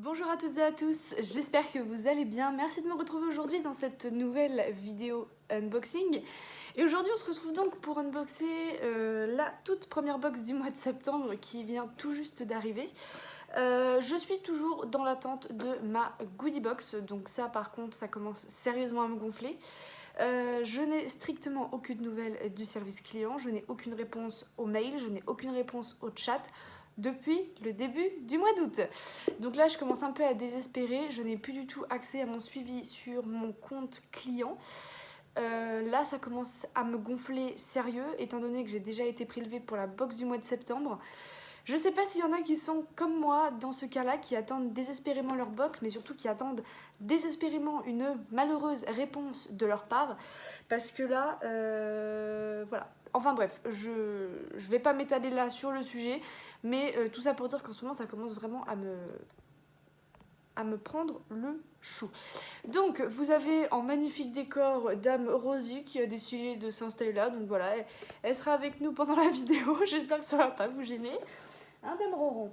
Bonjour à toutes et à tous, j'espère que vous allez bien. Merci de me retrouver aujourd'hui dans cette nouvelle vidéo unboxing. Et aujourd'hui on se retrouve donc pour unboxer la toute première box du mois de septembre qui vient tout juste d'arriver. Je suis toujours dans l'attente de ma goodie box, donc ça par contre ça commence sérieusement à me gonfler. Je n'ai strictement aucune nouvelle du service client, je n'ai aucune réponse au mail, je n'ai aucune réponse au chat depuis le début du mois d'août. Donc là je commence un peu à désespérer, je n'ai plus du tout accès à mon suivi sur mon compte client. Là ça commence à me gonfler sérieux étant donné que j'ai déjà été prélevée pour la box du mois de septembre. Je sais pas s'il y en a qui sont comme moi dans ce cas-là, qui attendent désespérément leur box, mais surtout qui attendent désespérément une malheureuse réponse de leur part. Parce que là, voilà. Enfin bref, je vais pas m'étaler là sur le sujet, mais tout ça pour dire qu'en ce moment ça commence vraiment à me prendre le chou. Donc vous avez en magnifique décor Dame Rosie qui a décidé de s'installer là, donc voilà, elle sera avec nous pendant la vidéo, j'espère que ça va pas vous gêner. Hein, Dame Roron.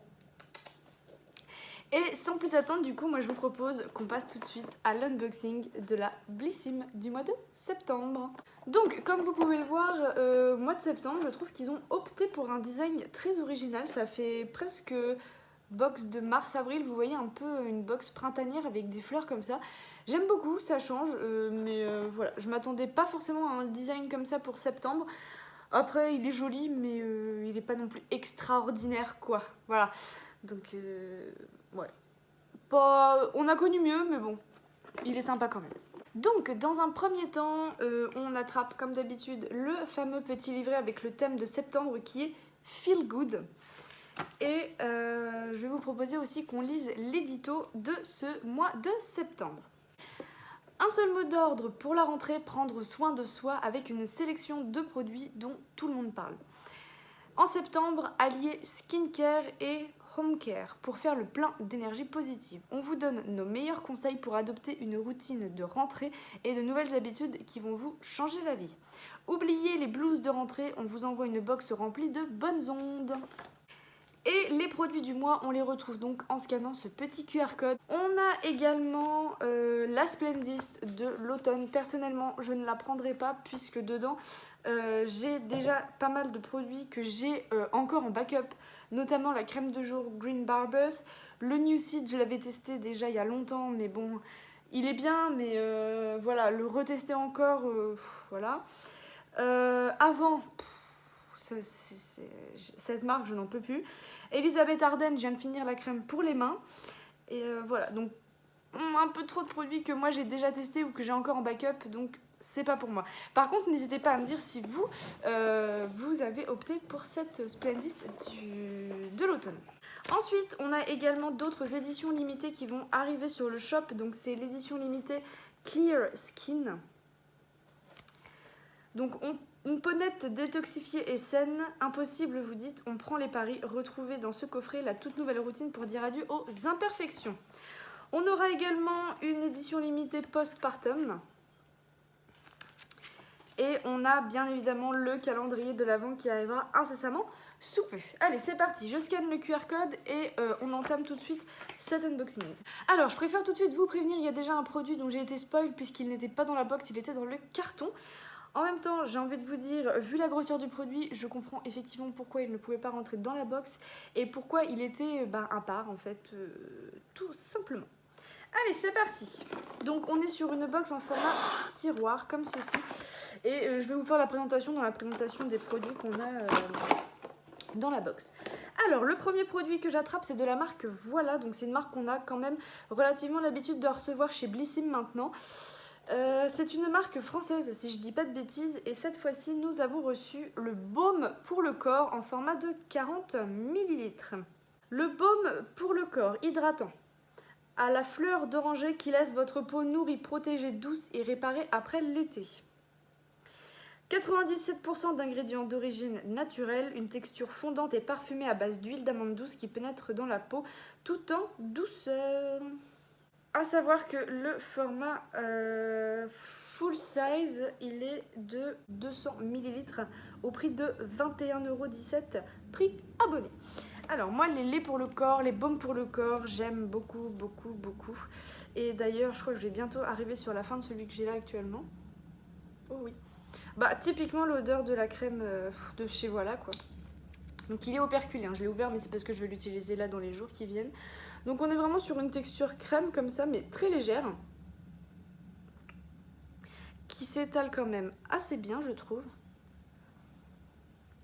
Et sans plus attendre, du coup, moi je vous propose qu'on passe tout de suite à l'unboxing de la Blissim du mois de septembre. Donc, comme vous pouvez le voir, mois de septembre, je trouve qu'ils ont opté pour un design très original. Ça fait presque box de mars-avril, vous voyez un peu une box printanière avec des fleurs comme ça. J'aime beaucoup, ça change, mais voilà, je m'attendais pas forcément à un design comme ça pour septembre. Après, il est joli, mais il n'est pas non plus extraordinaire, quoi. Voilà. Donc, ouais. Pas... On a connu mieux, mais bon, il est sympa quand même. Donc, dans un premier temps, on attrape, comme d'habitude, le fameux petit livret avec le thème de septembre qui est Feel Good. Et je vais vous proposer aussi qu'on lise l'édito de ce mois de septembre. Un seul mot d'ordre pour la rentrée, prendre soin de soi avec une sélection de produits dont tout le monde parle. En septembre, alliez skincare et homecare pour faire le plein d'énergie positive. On vous donne nos meilleurs conseils pour adopter une routine de rentrée et de nouvelles habitudes qui vont vous changer la vie. Oubliez les blues de rentrée, on vous envoie une box remplie de bonnes ondes. Et les produits du mois, on les retrouve donc en scannant ce petit QR code. On a également la Splendist de l'automne. Personnellement, je ne la prendrai pas puisque dedans, j'ai déjà pas mal de produits que j'ai encore en backup. Notamment la crème de jour Green Barbers. Le New Seed, je l'avais testé déjà il y a longtemps, mais bon, il est bien, mais voilà, le retester encore, voilà. Avant... cette marque, je n'en peux plus. Elisabeth Arden, je viens de finir la crème pour les mains. Et voilà, donc un peu trop de produits que moi j'ai déjà testé ou que j'ai encore en backup, donc c'est pas pour moi. Par contre, n'hésitez pas à me dire si vous, vous avez opté pour cette Splendist de l'automne. Ensuite, on a également d'autres éditions limitées qui vont arriver sur le shop. Donc c'est l'édition limitée Clear Skin. Donc une peau nette, détoxifiée et saine, impossible vous dites, on prend les paris. Retrouvez dans ce coffret la toute nouvelle routine pour dire adieu aux imperfections. On aura également une édition limitée postpartum. Et on a bien évidemment le calendrier de l'Avent qui arrivera incessamment sous peu. Allez, c'est parti, je scanne le QR code et on entame tout de suite cet unboxing. Alors, je préfère tout de suite vous prévenir, il y a déjà un produit dont j'ai été spoil puisqu'il n'était pas dans la box, il était dans le carton. En même temps, j'ai envie de vous dire, vu la grosseur du produit, je comprends effectivement pourquoi il ne pouvait pas rentrer dans la box et pourquoi il était à part en fait, tout simplement. Allez, c'est parti. Donc on est sur une box en format tiroir comme ceci et je vais vous faire la présentation dans la présentation des produits qu'on a dans la box. Alors le premier produit que j'attrape, c'est de la marque Voilà, donc c'est une marque qu'on a quand même relativement l'habitude de recevoir chez Blissim maintenant. C'est une marque française si je dis pas de bêtises et cette fois-ci nous avons reçu le baume pour le corps en format de 40 ml. Le baume pour le corps hydratant à la fleur d'oranger qui laisse votre peau nourrie, protégée, douce et réparée après l'été. 97% d'ingrédients d'origine naturelle, une texture fondante et parfumée à base d'huile d'amande douce qui pénètre dans la peau tout en douceur. À savoir que le format full size, il est de 200 ml au prix de 21,17 € prix abonné. Alors moi les laits pour le corps, les baumes pour le corps, j'aime beaucoup beaucoup beaucoup. Et d'ailleurs je crois que je vais bientôt arriver sur la fin de celui que j'ai là actuellement. Oh oui. Bah typiquement l'odeur de la crème de chez Voilà quoi. Donc il est operculé, hein. Je l'ai ouvert mais c'est parce que je vais l'utiliser là dans les jours qui viennent. Donc on est vraiment sur une texture crème comme ça mais très légère. Qui s'étale quand même assez bien je trouve.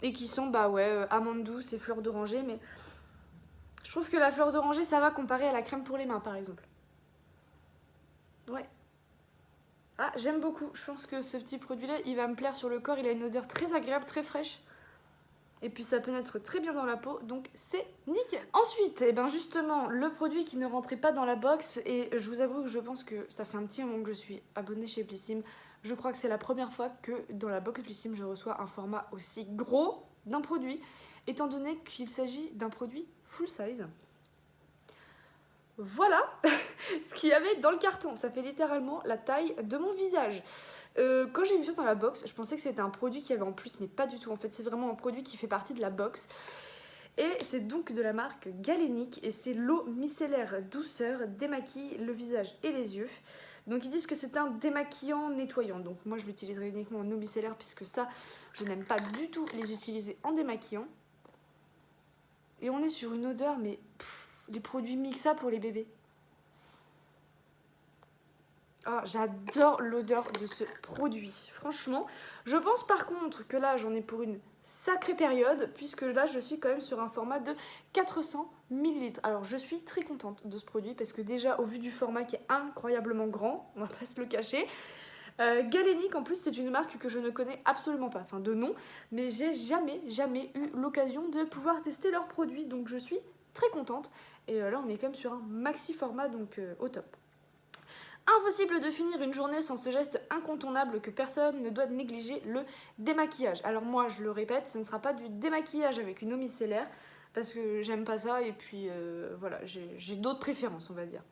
Et qui sent bah ouais amande douce et fleur d'oranger mais... Je trouve que la fleur d'oranger, ça va comparer à la crème pour les mains, par exemple. Ouais. Ah, j'aime beaucoup. Je pense que ce petit produit-là, il va me plaire sur le corps. Il a une odeur très agréable, très fraîche. Et puis ça pénètre très bien dans la peau, donc c'est nickel. Ensuite, eh ben justement, le produit qui ne rentrait pas dans la box, et je vous avoue que je pense que ça fait un petit moment que je suis abonnée chez Blissim. Je crois que c'est la première fois que dans la box Blissim, je reçois un format aussi gros d'un produit, étant donné qu'il s'agit d'un produit full size. Voilà ce qu'il y avait dans le carton. Ça fait littéralement la taille de mon visage. Quand j'ai vu ça dans la box, je pensais que c'était un produit qu'il y avait en plus, mais pas du tout. En fait, c'est vraiment un produit qui fait partie de la box. Et c'est donc de la marque Galénic et c'est l'eau micellaire douceur démaquille le visage et les yeux. Donc ils disent que c'est un démaquillant nettoyant. Donc moi je l'utiliserai uniquement en eau micellaire puisque ça, je n'aime pas du tout les utiliser en démaquillant. Et on est sur une odeur, mais les produits Mixa pour les bébés. Oh, j'adore l'odeur de ce produit. Franchement, je pense par contre que là, j'en ai pour une sacrée période, puisque là, je suis quand même sur un format de 400 ml. Alors, je suis très contente de ce produit, parce que déjà, au vu du format qui est incroyablement grand, on va pas se le cacher, Galénic, en plus, c'est une marque que je ne connais absolument pas, enfin de nom, mais j'ai jamais eu l'occasion de pouvoir tester leurs produits, donc je suis très contente. Et là, on est quand même sur un maxi format, donc au top. Impossible de finir une journée sans ce geste incontournable que personne ne doit négliger, le démaquillage. Alors moi, je le répète, ce ne sera pas du démaquillage avec une eau micellaire, parce que j'aime pas ça, et puis voilà, j'ai d'autres préférences, on va dire.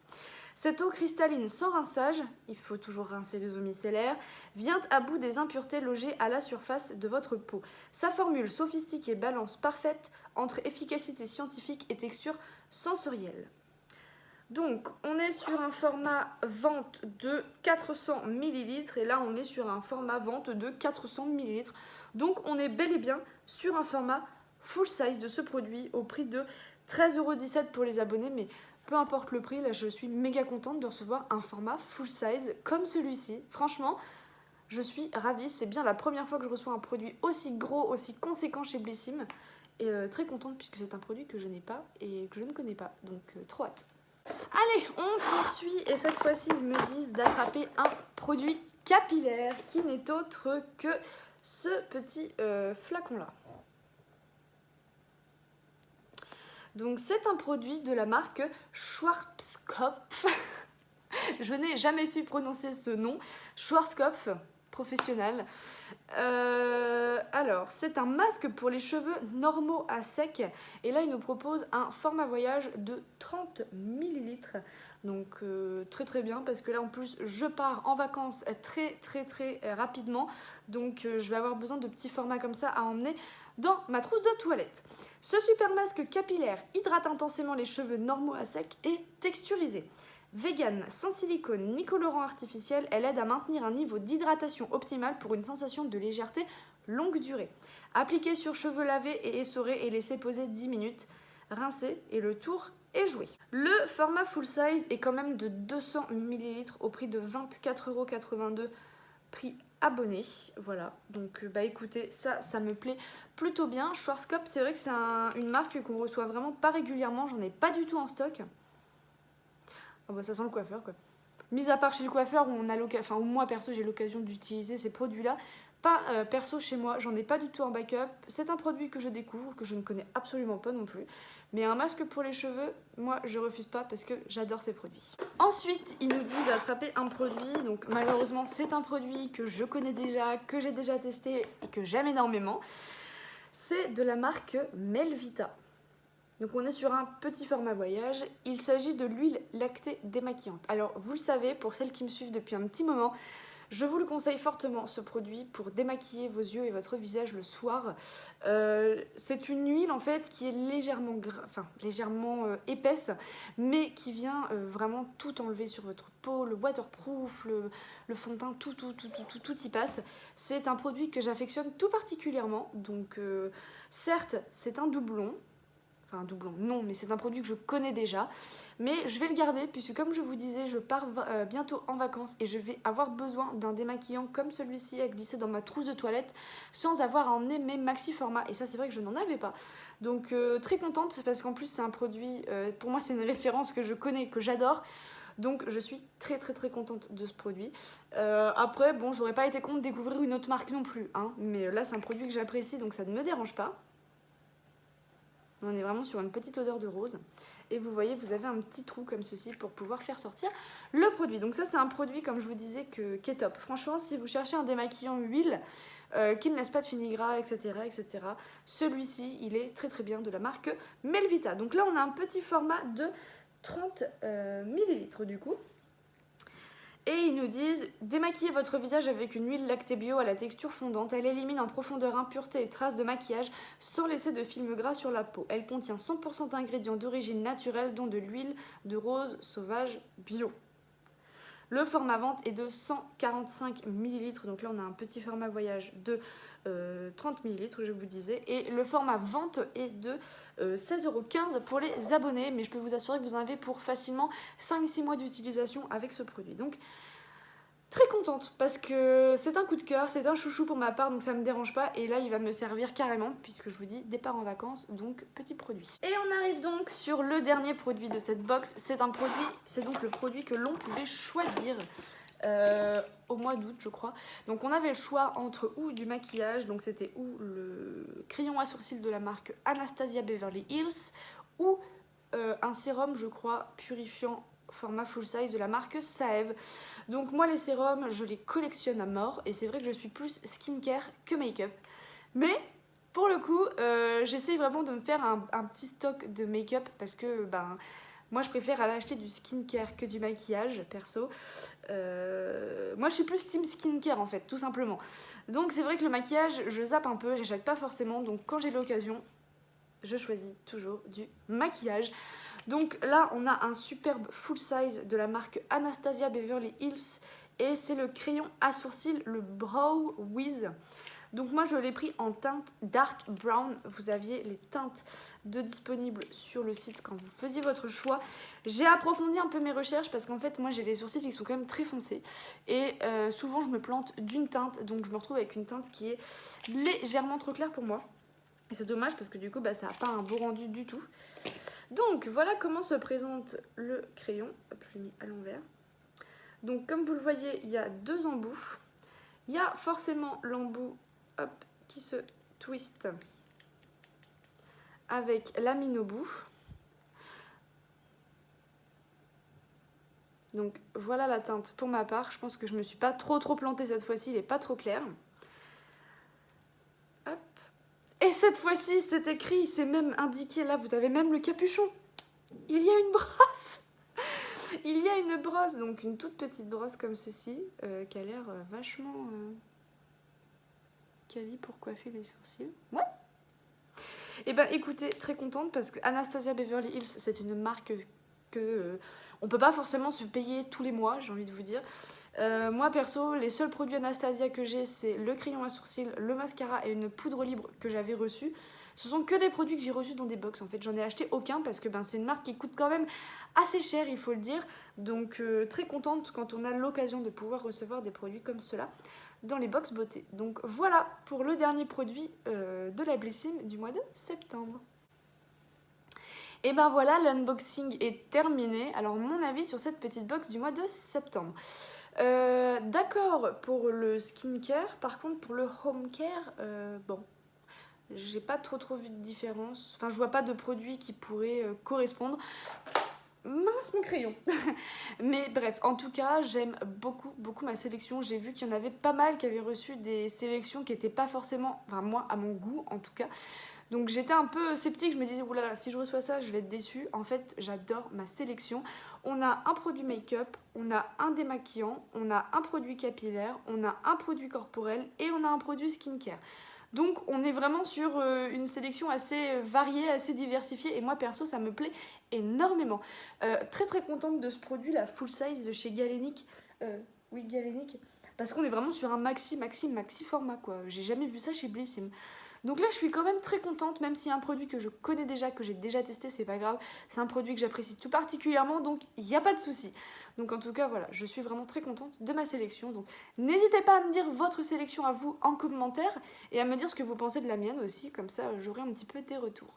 Cette eau cristalline sans rinçage, il faut toujours rincer les eaux micellaires, vient à bout des impuretés logées à la surface de votre peau. Sa formule sophistiquée balance parfaite entre efficacité scientifique et texture sensorielle. Donc, on est sur un format vente de 400 ml et là, on est sur un format vente de 400 ml. Donc, on est bel et bien sur un format full size de ce produit au prix de 13,17 € pour les abonnés. Mais peu importe le prix, là, je suis méga contente de recevoir un format full size comme celui-ci. Franchement, je suis ravie. C'est bien la première fois que je reçois un produit aussi gros, aussi conséquent chez Blissim. Et très contente puisque c'est un produit que je n'ai pas et que je ne connais pas. Donc, trop hâte. Allez, on poursuit et cette fois-ci ils me disent d'attraper un produit capillaire qui n'est autre que ce petit flacon là. Donc c'est un produit de la marque Schwarzkopf. Je n'ai jamais su prononcer ce nom. Schwarzkopf, professionnel. Alors, c'est un masque pour les cheveux normaux à sec. Et là, il nous propose un format voyage de 30 ml. Donc, très bien, parce que là, en plus, je pars en vacances très rapidement. Donc, je vais avoir besoin de petits formats comme ça à emmener dans ma trousse de toilette. Ce super masque capillaire hydrate intensément les cheveux normaux à sec et texturisés. Vegan, sans silicone ni colorant artificiel, elle aide à maintenir un niveau d'hydratation optimal pour une sensation de légèreté longue durée. Appliquez sur cheveux lavés et essorés et laissez poser 10 minutes. Rincez et le tour est joué. Le format full size est quand même de 200 ml au prix de 24,82 € prix abonné. Voilà, donc bah écoutez, ça me plaît plutôt bien. Schwarzkopf, c'est vrai que c'est une marque qu'on reçoit vraiment pas régulièrement, j'en ai pas du tout en stock. Oh bah ça sent le coiffeur quoi. Mis à part chez le coiffeur où on a où moi perso j'ai l'occasion d'utiliser ces produits là, pas perso chez moi, j'en ai pas du tout en backup. C'est un produit que je découvre, que je ne connais absolument pas non plus. Mais un masque pour les cheveux, moi je refuse pas parce que j'adore ces produits. Ensuite, ils nous disent d'attraper un produit, donc malheureusement c'est un produit que je connais déjà, que j'ai déjà testé et que j'aime énormément. C'est de la marque Melvita. Donc on est sur un petit format voyage, il s'agit de l'huile lactée démaquillante. Alors vous le savez, pour celles qui me suivent depuis un petit moment, Je vous le conseille fortement, ce produit, pour démaquiller vos yeux et votre visage le soir. C'est une huile en fait qui est légèrement, épaisse, mais qui vient vraiment tout enlever sur votre peau, le waterproof, le fond de teint, tout y passe. C'est un produit que j'affectionne tout particulièrement, donc certes c'est un doublon. Enfin un doublon, non, mais c'est un produit que je connais déjà. Mais je vais le garder puisque comme je vous disais, je pars bientôt en vacances et je vais avoir besoin d'un démaquillant comme celui-ci à glisser dans ma trousse de toilette sans avoir à emmener mes maxi formats. Et ça c'est vrai que je n'en avais pas. Donc très contente parce qu'en plus c'est un produit, pour moi c'est une référence que je connais, que j'adore. Donc je suis très contente de ce produit. Après, bon, j'aurais pas été contre de découvrir une autre marque non plus, hein, mais là c'est un produit que j'apprécie donc ça ne me dérange pas. On est vraiment sur une petite odeur de rose. Et vous voyez, vous avez un petit trou comme ceci pour pouvoir faire sortir le produit. Donc ça, c'est un produit, comme je vous disais, qui est top. Franchement, si vous cherchez un démaquillant huile, qui ne laisse pas de fini-gras, etc., celui-ci, il est très bien de la marque Melvita. Donc là, on a un petit format de 30 ml du coup. Et ils nous disent « Démaquillez votre visage avec une huile lactée bio à la texture fondante. Elle élimine en profondeur impuretés et traces de maquillage sans laisser de film gras sur la peau. Elle contient 100% d'ingrédients d'origine naturelle, dont de l'huile de rose sauvage bio. » Le format vente est de 145 ml. Donc là, on a un petit format voyage de 30 ml, je vous disais. Et le format vente est de 16,15 € pour les abonnés. Mais je peux vous assurer que vous en avez pour facilement 5-6 mois d'utilisation avec ce produit. Donc, très contente parce que c'est un coup de cœur, c'est un chouchou pour ma part, donc ça me dérange pas. Et là, il va me servir carrément puisque je vous dis départ en vacances, donc petit produit. Et on arrive donc sur le dernier produit de cette box. C'est donc le produit que l'on pouvait choisir au mois d'août, je crois. Donc on avait le choix entre ou du maquillage, donc c'était ou le crayon à sourcils de la marque Anastasia Beverly Hills ou un sérum, je crois, purifiant format full size de la marque Saev. Donc moi les sérums je les collectionne à mort et c'est vrai que je suis plus skincare que make-up, mais pour le coup j'essaye vraiment de me faire un petit stock de make-up parce que moi je préfère aller acheter du skincare que du maquillage perso. Moi je suis plus team skincare en fait, tout simplement. Donc c'est vrai que le maquillage je zappe un peu, j'achète pas forcément, donc quand j'ai l'occasion je choisis toujours du maquillage. Donc là on a un superbe full size de la marque Anastasia Beverly Hills et c'est le crayon à sourcils, le Brow Wiz. Donc moi je l'ai pris en teinte dark brown. Vous aviez les teintes disponibles sur le site quand vous faisiez votre choix. J'ai approfondi un peu mes recherches parce qu'en fait moi j'ai les sourcils qui sont quand même très foncés et souvent je me plante d'une teinte, donc je me retrouve avec une teinte qui est légèrement trop claire pour moi. Et c'est dommage parce que du coup ça n'a pas un beau rendu du tout. Donc voilà comment se présente le crayon. Hop, je l'ai mis à l'envers. Donc comme vous le voyez, il y a deux embouts. Il y a forcément l'embout qui se twist avec la mine au bout. Donc voilà la teinte pour ma part. Je pense que je ne me suis pas trop plantée cette fois-ci, il n'est pas trop clair. Hop. Et cette fois-ci, c'est écrit, c'est même indiqué, là vous avez même le capuchon. Il y a une brosse. Il y a une brosse, donc une toute petite brosse comme ceci, qui a l'air vachement quali pour coiffer les sourcils. Ouais. Et écoutez, très contente parce que Anastasia Beverly Hills, c'est une marque que on peut pas forcément se payer tous les mois, j'ai envie de vous dire. Moi perso, les seuls produits Anastasia que j'ai, c'est le crayon à sourcils, le mascara et une poudre libre que j'avais reçue. Ce sont que des produits que j'ai reçus dans des box en fait, j'en ai acheté aucun parce que c'est une marque qui coûte quand même assez cher, il faut le dire. Donc très contente quand on a l'occasion de pouvoir recevoir des produits comme cela dans les box beauté. Donc voilà pour le dernier produit de la Blissim du mois de septembre. Et voilà, l'unboxing est terminé. Alors mon avis sur cette petite box du mois de septembre. D'accord pour le skincare, par contre pour le home care, bon, j'ai pas trop vu de différence. Enfin, je vois pas de produit qui pourrait correspondre. Mince mon crayon. Mais bref, en tout cas, j'aime beaucoup ma sélection. J'ai vu qu'il y en avait pas mal qui avaient reçu des sélections qui n'étaient pas forcément, enfin moi, à mon goût en tout cas. Donc j'étais un peu sceptique, je me disais oulala, si je reçois ça je vais être déçue. En fait j'adore ma sélection. On a un produit make-up, on a un démaquillant, on a un produit capillaire, on a un produit corporel et on a un produit skincare. Donc on est vraiment sur une sélection assez variée, assez diversifiée et moi perso ça me plaît énormément. Très très contente de ce produit, la full size de chez Galénic. Oui Galénic. Parce qu'on est vraiment sur un maxi format quoi. J'ai jamais vu ça chez Blissim. Donc là je suis quand même très contente, même si un produit que je connais déjà, que j'ai déjà testé, c'est pas grave. C'est un produit que j'apprécie tout particulièrement, donc il n'y a pas de souci. Donc en tout cas voilà, je suis vraiment très contente de ma sélection. Donc n'hésitez pas à me dire votre sélection à vous en commentaire et à me dire ce que vous pensez de la mienne aussi, comme ça j'aurai un petit peu des retours.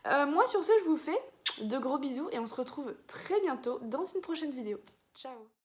Moi sur ce je vous fais de gros bisous et on se retrouve très bientôt dans une prochaine vidéo. Ciao!